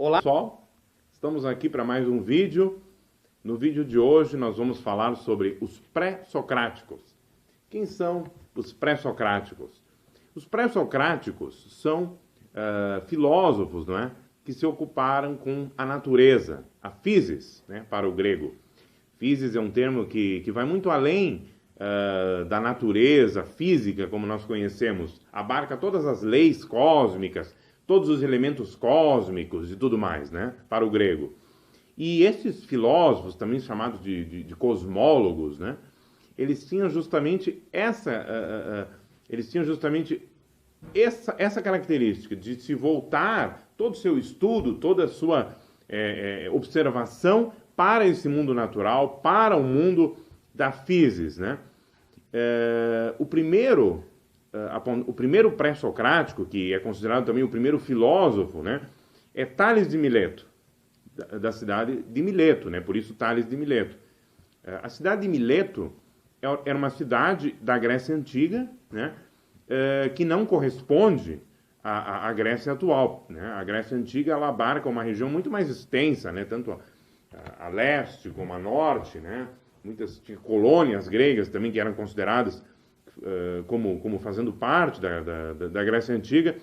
Olá pessoal, estamos aqui para mais um vídeo. No vídeo de hoje nós vamos falar sobre os pré-socráticos. Quem são os pré-socráticos? Os pré-socráticos são filósofos, não é? Que se ocuparam com a natureza, a physis, né, para o grego. Physis é um termo que vai muito além da natureza física como nós conhecemos, abarca todas as leis cósmicas, todos os elementos cósmicos e tudo mais, né, para o grego. E esses filósofos, também chamados de cosmólogos, né, eles tinham justamente essa característica de se voltar todo o seu estudo, toda a sua observação para esse mundo natural, para o mundo da physis, né? O primeiro pré-socrático, que é considerado também o primeiro filósofo, né, é Tales de Mileto, da cidade de Mileto, né? Por isso Tales de Mileto. A cidade de Mileto era uma cidade da Grécia Antiga, né, que não corresponde à Grécia atual, né? A Grécia Antiga ela abarca uma região muito mais extensa, né, tanto a leste como a norte, né? Muitas colônias gregas também que eram consideradas como fazendo parte da Grécia Antiga.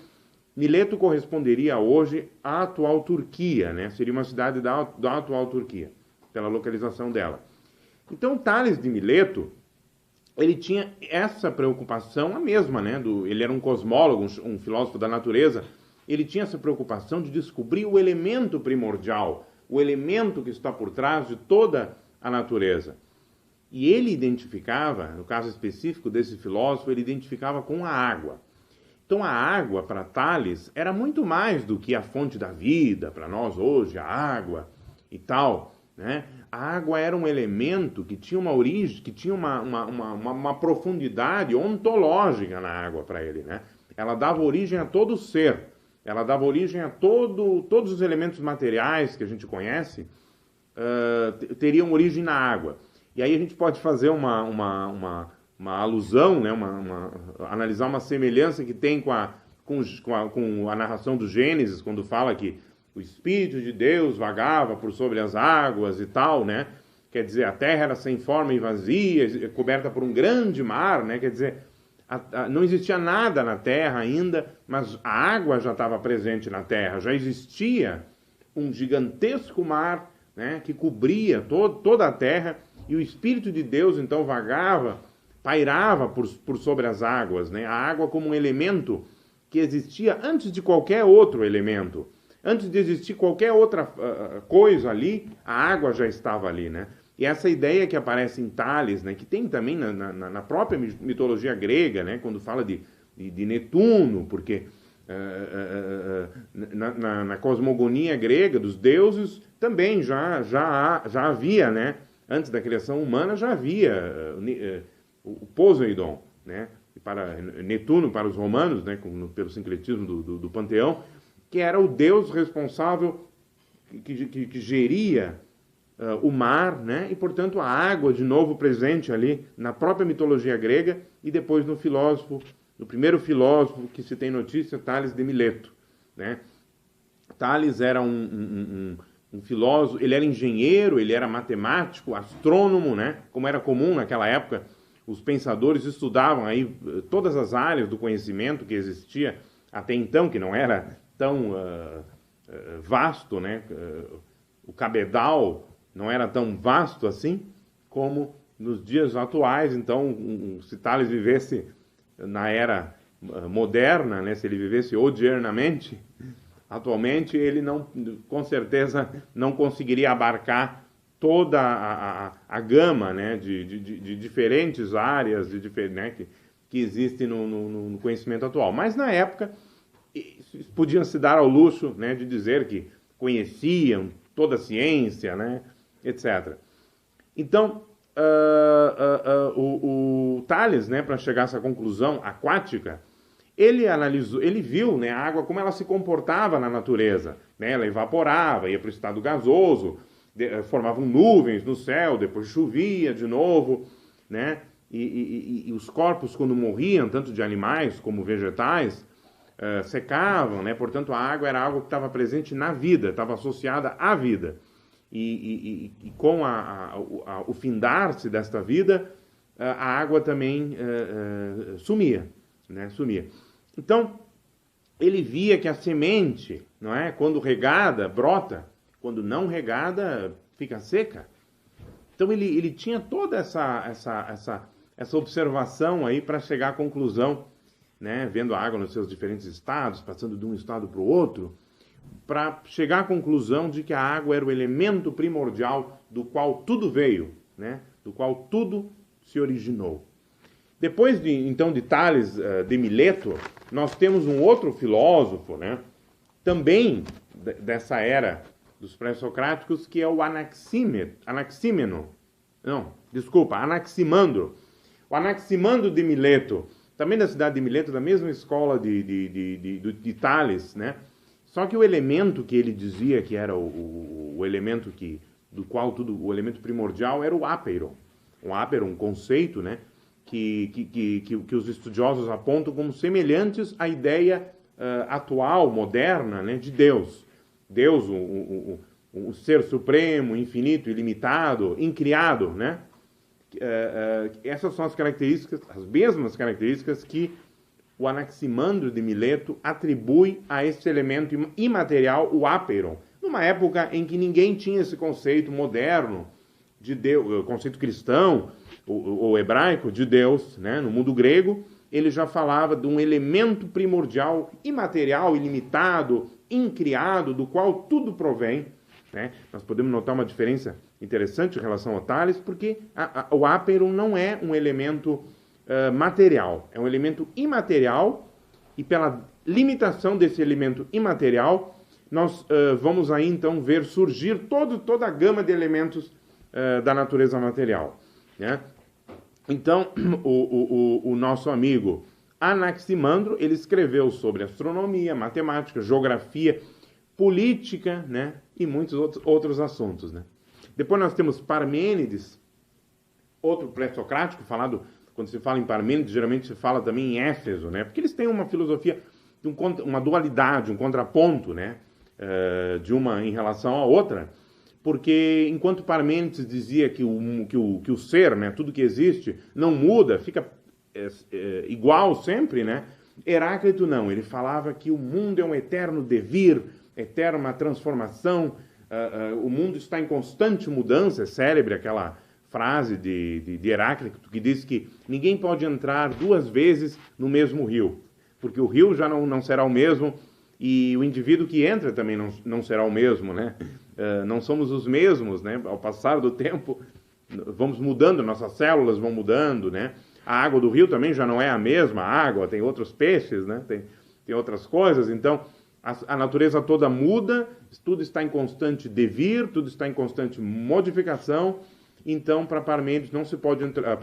Mileto corresponderia hoje à atual Turquia, né? Seria uma cidade da atual Turquia, pela localização dela. Então, Tales de Mileto, ele tinha essa preocupação, a mesma, né? Ele era um cosmólogo, um filósofo da natureza. Ele tinha essa preocupação de descobrir o elemento primordial, o elemento que está por trás de toda a natureza. E ele identificava, no caso específico desse filósofo, ele identificava com a água. Então a água, para Tales, era muito mais do que a fonte da vida, para nós hoje, a água e tal, né? A água era um elemento que tinha uma origem, que tinha uma profundidade ontológica na água para ele, né? Ela dava origem a todo ser, ela dava origem a todos os elementos materiais que a gente conhece, teriam origem na água. E aí a gente pode fazer uma alusão, né, analisar uma semelhança que tem com a narração do Gênesis, quando fala que o Espírito de Deus vagava por sobre as águas e tal, né? Quer dizer, a terra era sem forma e vazia, coberta por um grande mar, né? Quer dizer, não existia nada na terra ainda, mas a água já estava presente na terra, já existia um gigantesco mar, né, que cobria toda a terra, e o Espírito de Deus então vagava, pairava por sobre as águas, né? A água como um elemento que existia antes de qualquer outro elemento. Antes de existir qualquer outra coisa ali, a água já estava ali, né? E essa ideia que aparece em Tales, né, que tem também na própria mitologia grega, né, quando fala de Netuno, porque na cosmogonia grega dos deuses também já havia, né? Antes da criação humana já havia o Poseidon, né? Netuno para os romanos, né? Pelo sincretismo do panteão, que era o deus responsável que geria o mar, né? E portanto a água de novo presente ali na própria mitologia grega e depois no primeiro filósofo que se tem notícia, Tales de Mileto, né? Tales era um filósofo, ele era engenheiro, ele era matemático, astrônomo, né? Como era comum naquela época, os pensadores estudavam aí todas as áreas do conhecimento que existia até então, que não era tão vasto, né? O cabedal não era tão vasto assim como nos dias atuais. Então, se Tales vivesse na era moderna, né? Se ele vivesse odiernamente, atualmente ele com certeza não conseguiria abarcar toda a gama, né, de diferentes áreas né, que existem no conhecimento atual. Mas na época podiam se dar ao luxo, né, de dizer que conheciam toda a ciência, né, etc. Então o Tales, né, para chegar a essa conclusão aquática, ele viu, né, a água como ela se comportava na natureza, né? Ela evaporava, ia para o estado gasoso, formavam nuvens no céu, depois chovia de novo, né? E os corpos, quando morriam, tanto de animais como vegetais, secavam, né? Portanto, a água era algo que estava presente na vida, estava associada à vida. E com o findar-se desta vida, a água também sumia, né? Sumia. Então, ele via que a semente, não é? Quando regada, brota, quando não regada, fica seca. Então, ele tinha toda essa observação aí para chegar à conclusão, né? Vendo a água nos seus diferentes estados, passando de um estado para o outro, para chegar à conclusão de que a água era o elemento primordial do qual tudo veio, né? Do qual tudo se originou. Depois então de Tales de Mileto, nós temos um outro filósofo, né? Também dessa era dos pré-socráticos, que é o Anaximandro. O Anaximandro de Mileto, também da cidade de Mileto, da mesma escola de Tales, né? Só que o elemento que ele dizia que era o elemento do qual tudo, o elemento primordial, era o apeiron. O apeiron, um conceito, né? Que os estudiosos apontam como semelhantes à ideia atual, moderna, né, de Deus. Deus, o ser supremo, infinito, ilimitado, incriado, né? Essas são as características, as mesmas características que o Anaximandro de Mileto atribui a esse elemento imaterial, o apeiron, numa época em que ninguém tinha esse conceito moderno de Deus, conceito cristão ou hebraico de Deus, né? No mundo grego, ele já falava de um elemento primordial, imaterial, ilimitado, incriado, do qual tudo provém, né? Nós podemos notar uma diferença interessante em relação ao Tales, porque o apeiron não é um elemento material, é um elemento imaterial, e pela limitação desse elemento imaterial, nós vamos aí então ver surgir toda a gama de elementos da natureza material, né? Então, o nosso amigo Anaximandro, ele escreveu sobre astronomia, matemática, geografia, política, né? E muitos outros assuntos, né? Depois nós temos Parmênides, outro pré-socrático, quando se fala em Parmênides, geralmente se fala também em Éfeso, né? Porque eles têm uma filosofia, uma dualidade, um contraponto, né? De uma em relação à outra, porque enquanto Parmênides dizia que o ser, né, tudo que existe, não muda, fica igual sempre, né? Heráclito não, ele falava que o mundo é um eterno devir, eterna transformação, o mundo está em constante mudança. É célebre aquela frase de Heráclito que diz que ninguém pode entrar duas vezes no mesmo rio, porque o rio já não será o mesmo, e o indivíduo que entra também não será o mesmo, né? Não somos os mesmos, né? Ao passar do tempo, vamos mudando, nossas células vão mudando, né? A água do rio também já não é a mesma água, tem outros peixes, né? Tem outras coisas, então a natureza toda muda, tudo está em constante devir, tudo está em constante modificação. Então, para Parmênides,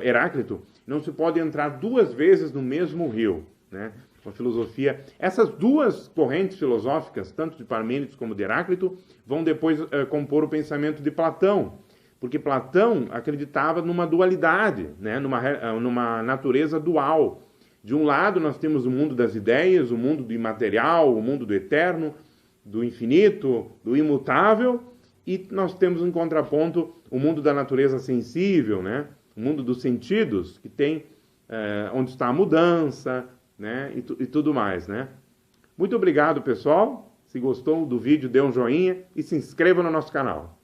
Heráclito, não se pode entrar duas vezes no mesmo rio, né? Uma filosofia. Essas duas correntes filosóficas, tanto de Parmênides como de Heráclito, vão depois compor o pensamento de Platão, porque Platão acreditava numa dualidade, né? Numa natureza dual. De um lado, nós temos o mundo das ideias, o mundo do imaterial, o mundo do eterno, do infinito, do imutável, e nós temos em contraponto o mundo da natureza sensível, né? O mundo dos sentidos, que tem onde está a mudança, né? E tudo mais, né? Muito obrigado, pessoal. Se gostou do vídeo, dê um joinha e se inscreva no nosso canal.